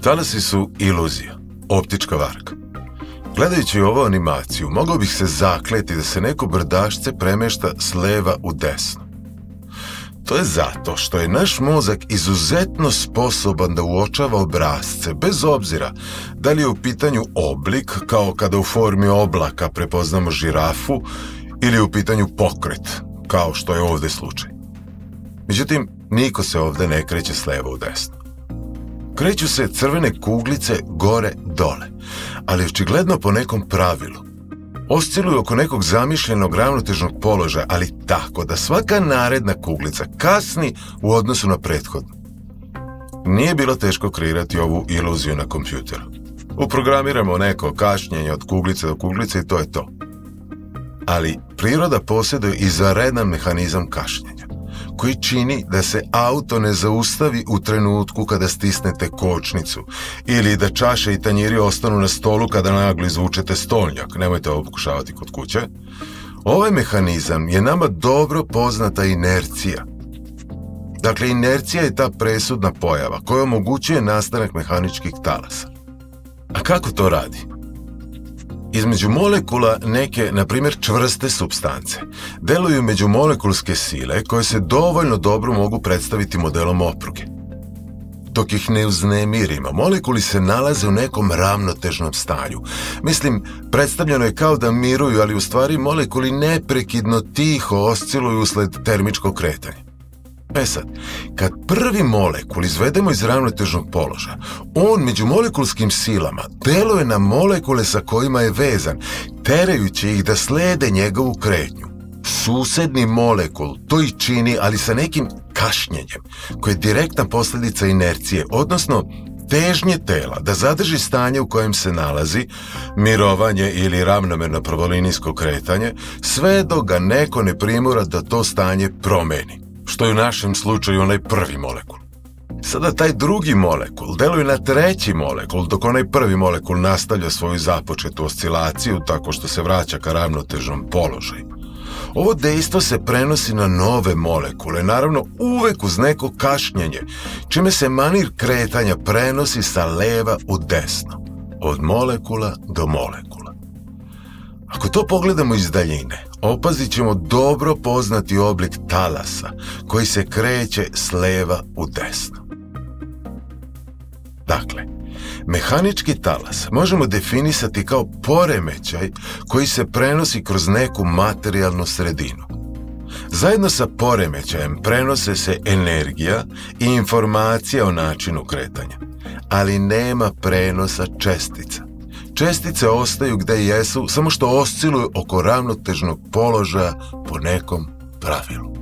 Talasi su iluzija, optička varka. Gledajući ovu animaciju, mogao bih se zakleti da se neko brdašce premešta s leva u desno. To je zato što je naš mozak izuzetno sposoban da uočava obrazce, bez obzira da li je u pitanju oblik, kao kada u formi oblaka prepoznamo žirafu, ili je u pitanju pokret, kao što je ovde slučaj. Međutim, niko se ovde ne kreće s leva u desno. Kreću se crvene kuglice gore-dole, ali očigledno po nekom pravilu. Osciluju oko nekog zamišljenog ravnotežnog položaja, ali tako da svaka naredna kuglica kasni u odnosu na prethodnu. Nije bilo teško kreirati ovu iluziju na kompjuteru. Uprogramiramo neko kašnjenje od kuglice do kuglice i to je to. Ali priroda posjeduje izvanredan mehanizam kašnjenja, koji čini da se auto ne zaustavi u trenutku kada stisnete kočnicu ili da čaše i tanjiri ostanu na stolu kada naglo izvučete stolnjak. Nemojte ovo pokušavati kod kuće. Ovaj mehanizam je nama dobro poznata inercija. Dakle, inercija je ta presudna pojava koja omogućuje nastanak mehaničkih talasa. A kako to radi? Između molekula neke, na primjer, čvrste supstance deluju međumolekulske sile koje se dovoljno dobro mogu predstaviti modelom opruge. Dok ih ne uznemirimo, molekuli se nalaze u nekom ravnotežnom stanju. Mislim, predstavljeno je kao da miruju, ali u stvari molekuli neprekidno tiho osciluju usled termičkog kretanja. E sad, kad prvi molekul izvedemo iz ravnotežnog položaja, on među molekulskim silama deluje na molekule sa kojima je vezan, terajući ih da slede njegovu kretnju. Susedni molekul to i čini, ali sa nekim kašnjenjem, koje je direktna posljedica inercije, odnosno težnje tela da zadrži stanje u kojem se nalazi, mirovanje ili ravnomerno pravolinijsko kretanje, sve dok ga neko ne primora da to stanje promeni, što je u našem slučaju onaj prvi molekul. Sada taj drugi molekul deluje na treći molekul, dok onaj prvi molekul nastavlja svoju započetu oscilaciju tako što se vraća ka ravnotežnom položaju. Ovo dejstvo se prenosi na nove molekule, naravno uvek uz neko kašnjenje, čime se manir kretanja prenosi sa leva u desno, od molekula do molekula. Ako to pogledamo iz daljine, opazit ćemo dobro poznati oblik talasa koji se kreće s leva u desno. Dakle, mehanički talas možemo definisati kao poremećaj koji se prenosi kroz neku materijalnu sredinu. Zajedno sa poremećajem prenose se energija i informacija o načinu kretanja, ali nema prenosa čestica. Čestice ostaju gde jesu, samo što osciluju oko ravnotežnog položaja po nekom pravilu.